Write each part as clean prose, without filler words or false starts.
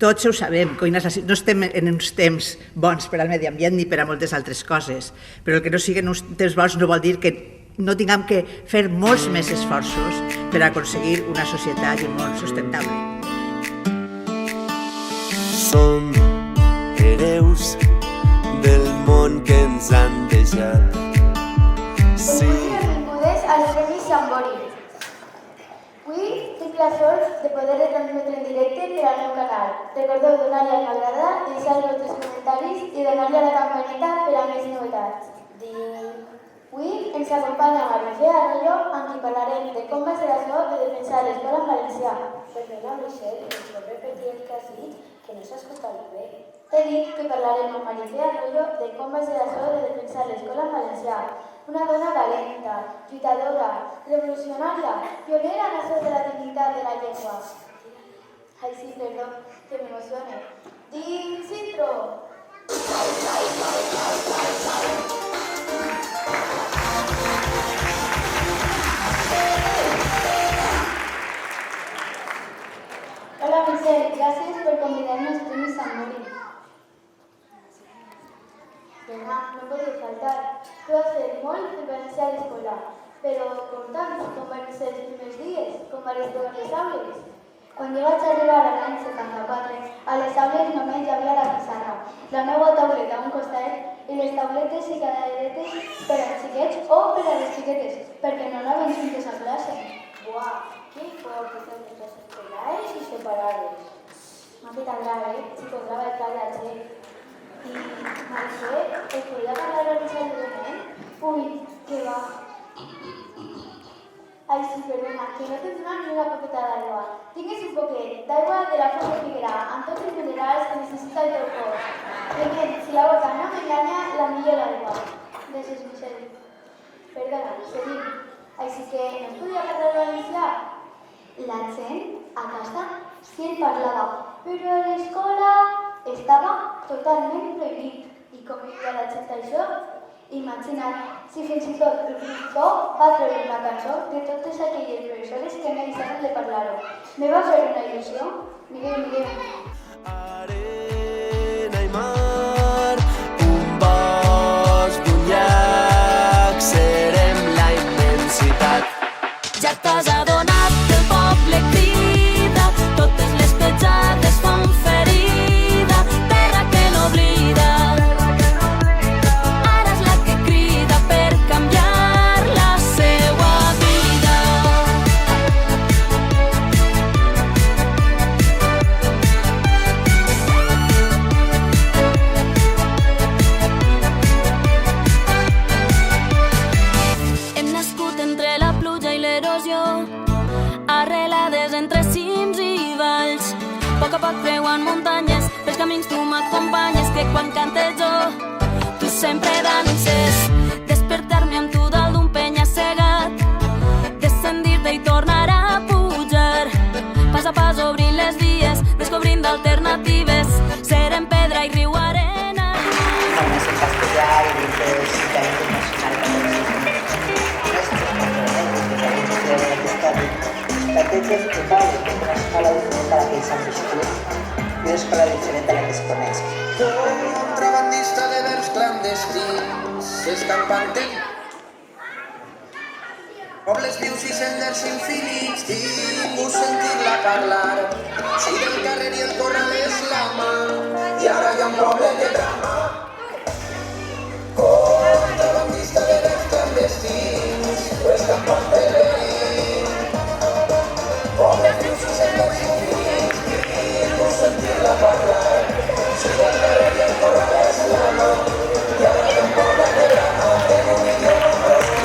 tots ho sabem, no estem en uns temps bons per al medi ambient ni per a moltes altres coses, però el que no siguin uns temps bons no vol dir que no tinguem que fer molts més esforços per aconseguir una societat i un món sustentable. Som hereus del món que ens han deixat. Sí. Benvingudes als Premis Sant Bori. Avui tinc la sort de poder retransmetre en directe per al meu canal. Recordeu donar-li a m'agrada, deixar els vostres comentaris i donar-li a la campaneta per a més novetats. Avui ens acompanya Marifé Arroyo, amb qui parlarem de com va ser això de defensar l'escola en valencià. Perdona, Michelle, ens pot repetir el que has dit, que no s'ha escoltat bé. He dit que parlarem amb Marifé Arroyo de com va ser això de defensar l'escola en valencià. Una dona valenta, lluitadora, revolucionària, pionera en això de la dignitat de la llengua. Ai, sí, perdó, que m'emocione. Dins intro! Hola, Michelle, gràcies per convidar-me als Premis Sant Bori. Demà, no podeu faltar. Tu has fet molt per valencià a l'escola, però com tant, com van ser els primers dies, com van estar les aules. Quan jo vaig arribar a l'any 74, a les aules només hi havia la pissarra, la meva tauleta a un costat i les tauletes i caderetes per als xiquets o per a les xiquetes, perquè no anaven juntes a classe. Buah, quin fort que fem les classes plegades i separades. M'ha fet agradar, si posava el cap al cel. I, Marifé, et podria parlar a l'ensenyament? Ui, que va. Ai, sí, perdona, que no t'he donat ni una poqueta d'aigua. Tingues un poquet d'aigua de la font de Figuera, amb tots els minerals que necessita el teu cos. Primer, si la boca no m'enganya, la millor aigua. Gràcies, Michelle. Perdona, seguim. Així que no es podia parlar valencià? La gent a casa sí en parlava, però a l'escola estava totalment prohibit. I com vivia la gent això? Imagina't, si fins i tot el professor va treure una cançó de totes aquelles professores que no deixaven de parlar-ho. Me va fer una il·lusió? Mireu. Arena i mar, un bosc d'un llac, serem la immensitat. Ja t'has adonat que el poble crida, totes les petjades fan ferida, terra que n'oblida. Ara és la que crida per canviar la seua vida. Hem nascut entre la pluja i l'erosió, arrelades entre cims i valls. A poc creuant muntanyes, pels camins tu m'acompanyes, que quan cante jo, tu sempre danses. Despertar-me amb tu dalt d'un penya-segat, descendir-te i tornar a pujar. Pas a pas obrint les vies, descobrint alternatives, serem pedra i riu arena. Además en castellà y dices Cita Internacional Estratègies totals entre una escola diferent a la que s'han viscut i una escola diferent a la que es coneix. Contrabandista de vers clandestins, escampant pobles vius i senders infinits, ningú sentir-la parlar. Si del carrer i el corral és la mà, i ara hi ha un poble que brama. Contrabandista de vers clandestins, escampant pobles vius i senders infinits, ningú sentir-la parlar. Si del carrer i el corral és la mà, i ara hi ha un poble que brama. En un idioma propi.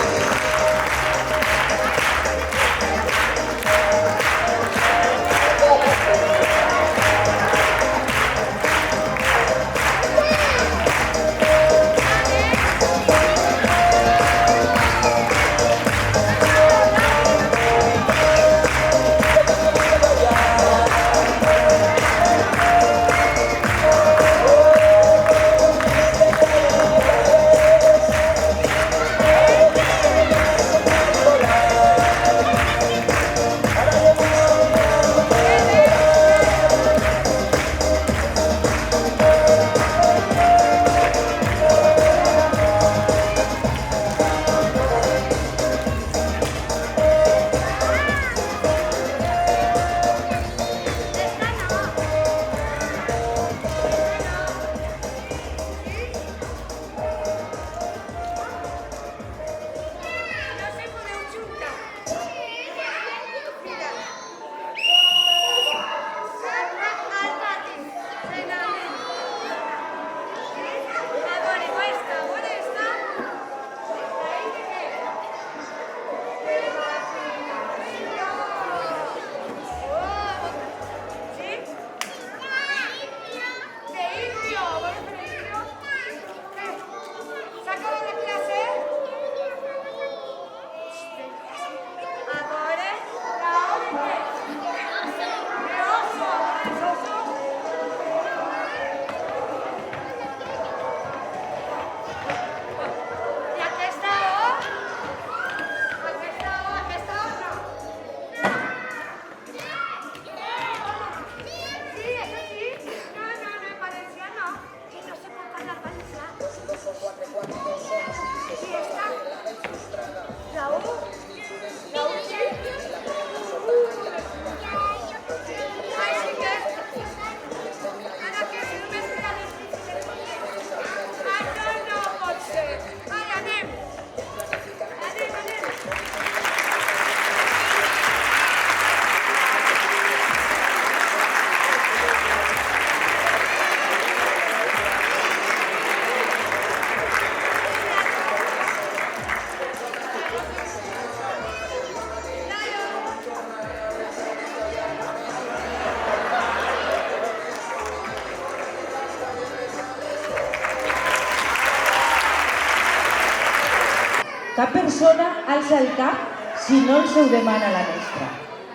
Cap persona alça el cap si no els ho demana la mestra.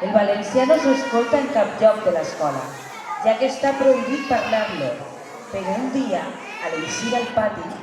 El valencià no s'escolta en cap lloc de l'escola, ja que està prohibit parlar-lo. Però un dia, a l'eixir al pati,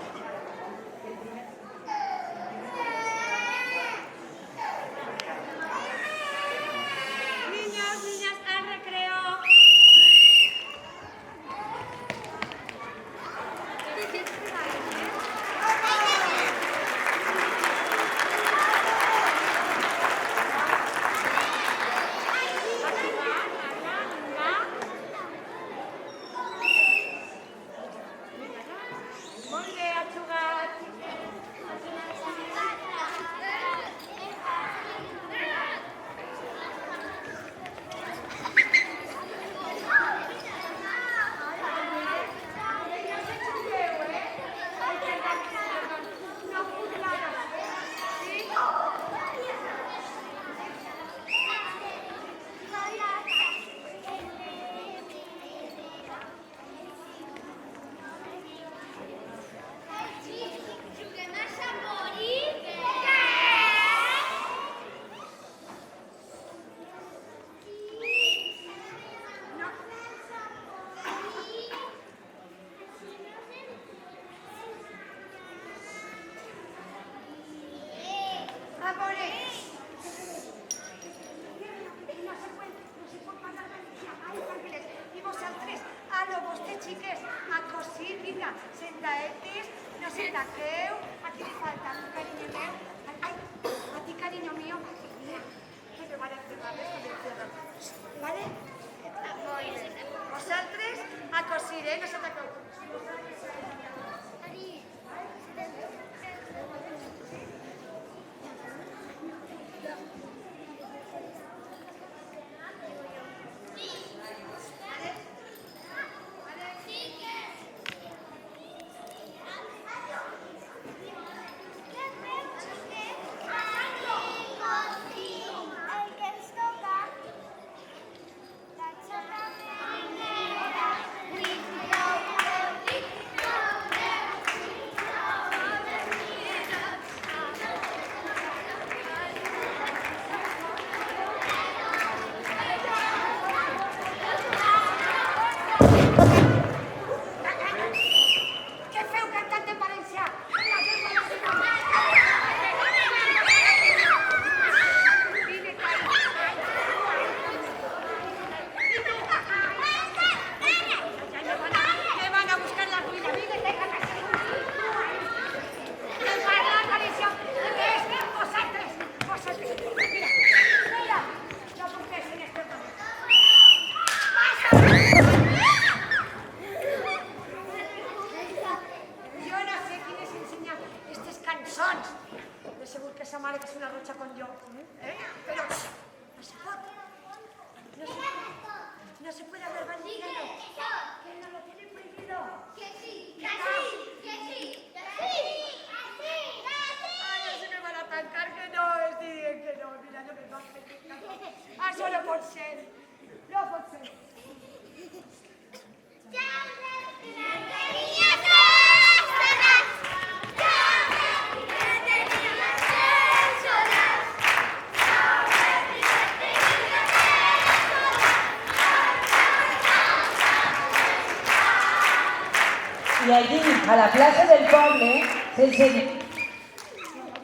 i allí, a la plaça del poble, sense...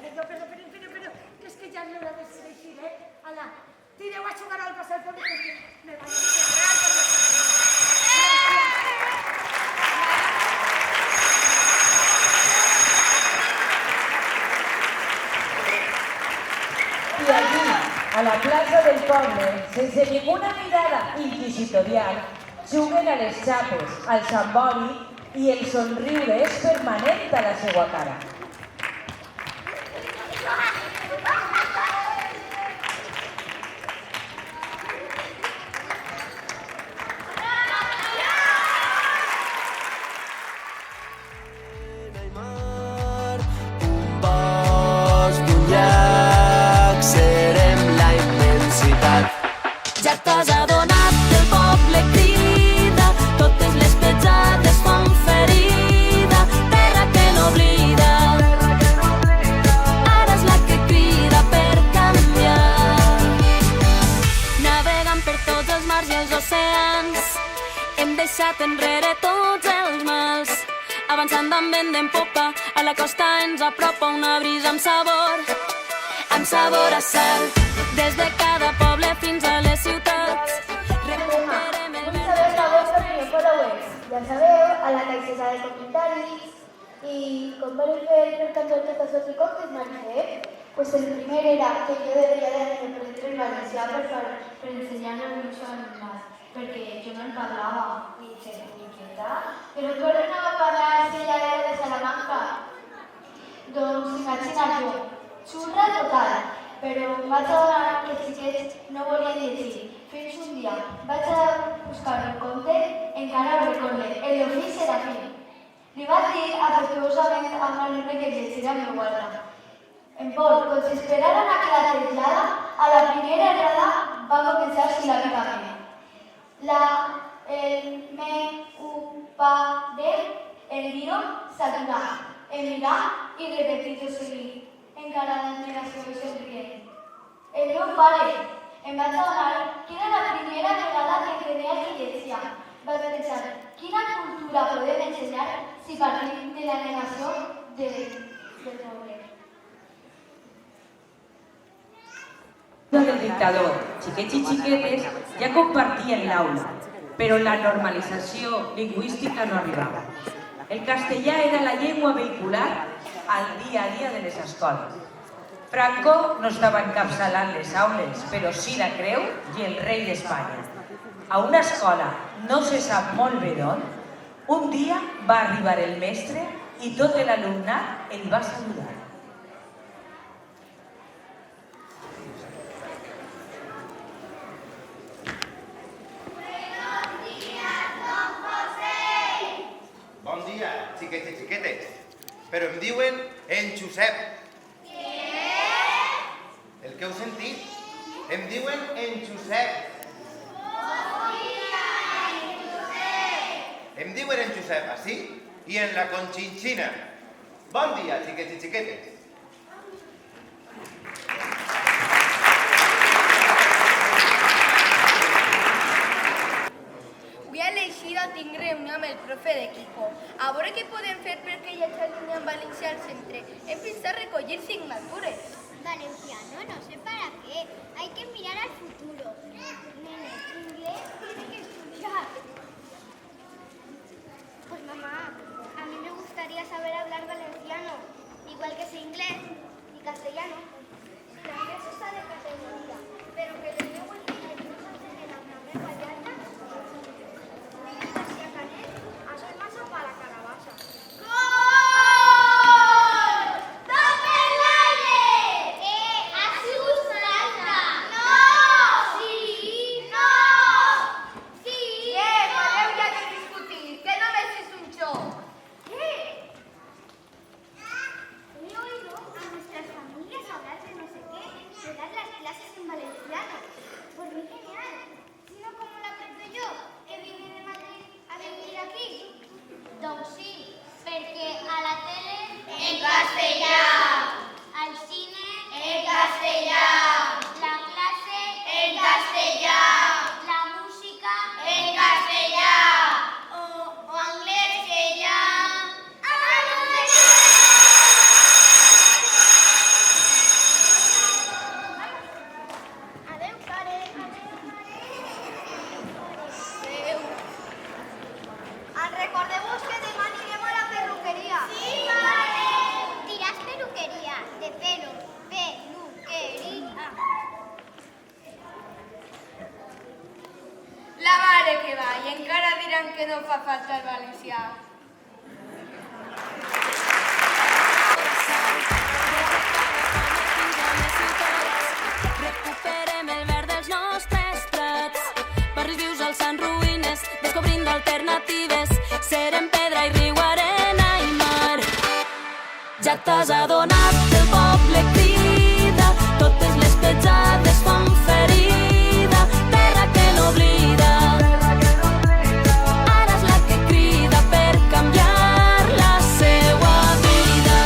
Però, que és que ja no l'ha de ser així, Ala, tireu a jugar al plaça del poble, que me vaig a I allí, a la plaça del poble, sense ninguna mirada inquisitorial, juguen a les xapes, al sambori, i el somriure és permanent a la seva cara. Un bosc d'un llac, serem la immensitat. Ja t'has adonat que el poble crida, totes les petjades fan ferida, terra que no oblida. deixat enrere tots els mals. Avançant amb vent en popa, a la costa ens apropa una brisa amb sabor a sal. Des de cada poble fins a les ciutats, recuperem el Vull saber la vostra opinió, followers. Ja sabeu, a la caixeta de comentaris. I com voleu fer el cantor de Tassos i Comptes, Marifé? Pues el primer era que jo deberia d'aprendre el valencià per ensenyar-lo al meu alumnat, perquè jo no el parlava ni quieta. Però tu no va parlar si ella era de Salamanca? Doncs imagina't jo, xurra total, però em vaig adonar que els xiquets no volien llegir. Fins un dia vaig a buscar un conte, encara ho recorde, el d'Ofici Serafín. Li vaig dir afectuosament a un alumne que llegirà a meu altre. En Pol, com si esperaran a que la trasllada, a la primera errada va començar sil·làbicament. La, el, me, u, pa, de, el guió, s'aturar, mirar i repetir tot seguit, encara d'admiració i somrient. El meu pare, em vaig adonar que era la primera vegada que creia que llegia. Vaig pensar, quina cultura podem ensenyar si partim de la negació del poble? Del dictador, xiquets i xiquetes ja compartien l'aula, però la normalització lingüística no arribava. El castellà era la llengua vehicular al dia a dia de les escoles. Franco no estava encapçalant les aules, però sí la creu i el rei d'Espanya. A una escola, no se sap molt bé d'on, un dia va arribar el mestre i tot l'alumnat el va saludar. Bon dia, xiquets i xiquetes. Però em diuen en Josep. Què? El que heu sentit? Em diuen en Josep. Em diuen en Josep, així? I en la Conchinchina. Bon dia, xiquets i xiquetes. Avui a l'eixida tinc reunió amb el profe de Kiko. A veure què podem fer perquè hi hagi alumne en valencià al centre. Hem pensat recollir signatures. Valenciano, no sé para qué. Hay que mirar al futuro. Nene, inglés tiene que estudiar. Pues mamá, a mí me gustaría saber hablar valenciano, igual que sé inglés y castellano. La inglés está de categoría, pero que le debo el día y no se enseñen a una lengua de alta. Si a Canet, a soy masa para calabaza. Recordemos que demà anirem a la perruqueria. Sí, mare! Diràs perruqueria, de pelo, peluqueria. La mare que va, i encara diran que no fa falta el valencià. Recuperem el verd dels nostres prats, barris vius alçant ruïnes, descobrint alternatives, serem pedra i riu, arena i mar. Ja t'has adonat que el poble crida, totes les petjades fan ferida, terra que n'oblida. Ara és la que crida per canviar la seua vida.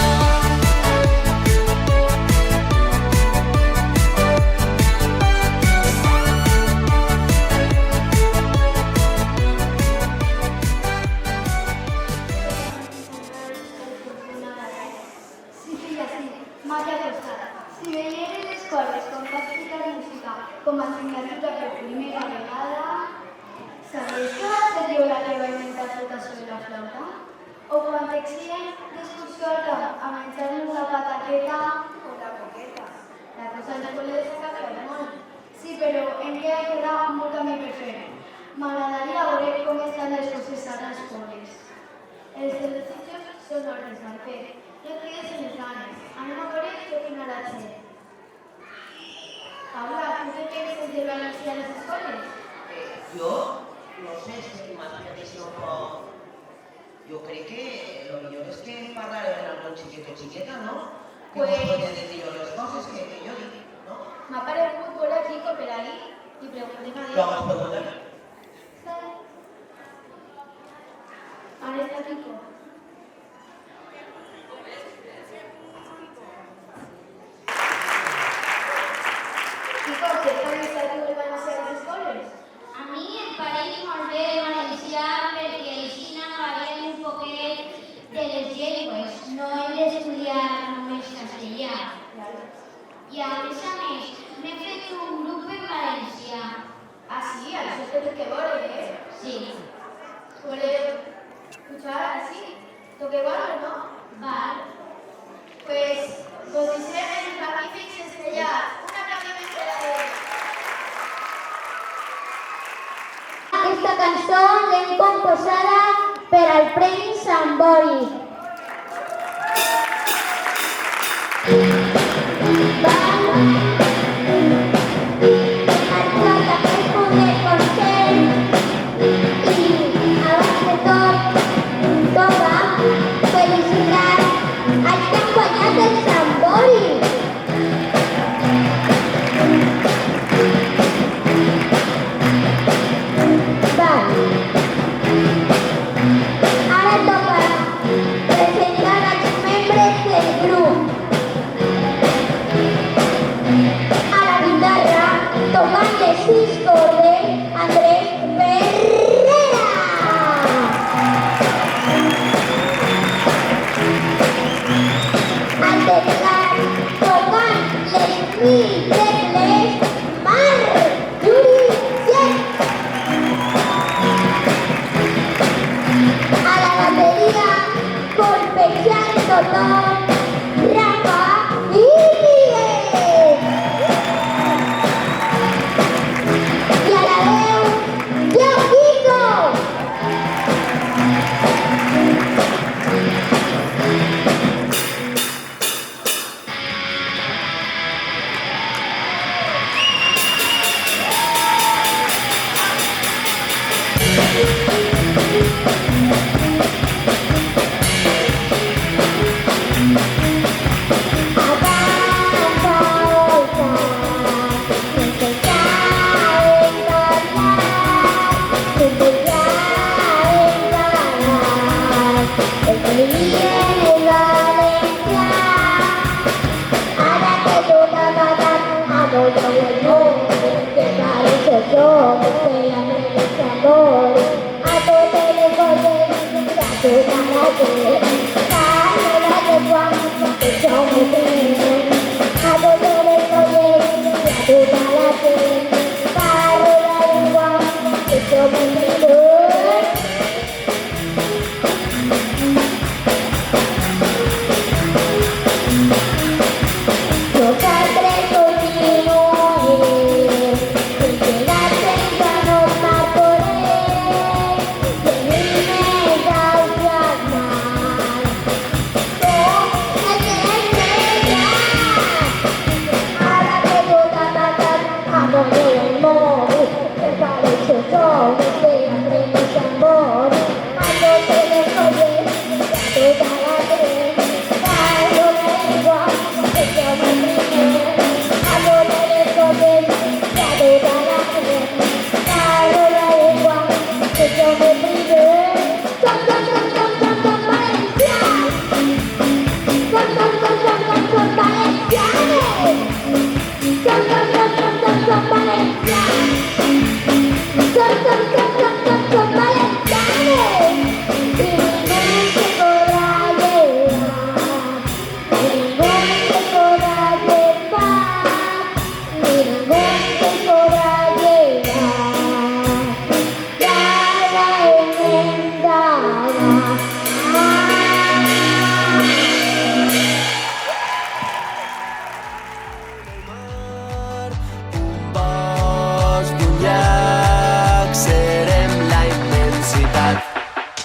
flauta? O quan t'exiguen d'excursió al camp a menjar-nos la pataqueta o la coqueta? La cosa del col·le s'ha canviat molt. Sí, però encara queda molt camí per fer. M'agradaria veure com estan les coses ara als pobles. Els desitjos són ordres, Marquet. No et quedes en les ganes. Anem a veure què opina la gent. Paula, ¿tú qué piensas de valencià a les escoles? Jo, no sé, és que imagina't si no... Jo crec que lo millor és que parlarem amb algun xiquet o xiqueta, no? Que nos pueden decir les coses que jo dic, no? M'ha paregut molt a Kiko per ahí i preguntem a ell. Vamos a preguntar. Ara està Kiko. Kiko, què t'ha avisat tu de valencià a les escoles? A mi em pareix molt bé el valencià perquè així n'agafarem un poquet de les llengües. No hem d'estudiar només castellà. I a més, m'he fet un grup en valencià. Ah, sí? Això té que veure, Sí. ¿Voleu escuchar así? ¿Toque igual o no? Val. Pues vos dicen els magnífics estrellats. Un aplaudiment per a ells. Aquesta cançó l'hem composada per al Premi Sant Bori.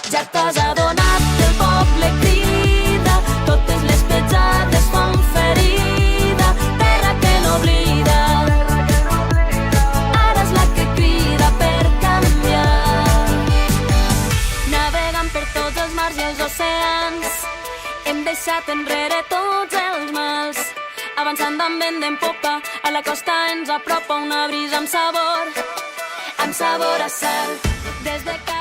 Ja t'has adonat que el poble crida, totes les petjades fan ferida, terra que no oblida. Ara és la que crida per canviar. Navegant per tots els mars i els oceans, hem deixat enrere tots els mals. Avançant amb vent en popa, a la costa ens apropa una brisa amb sabor a sal. Des de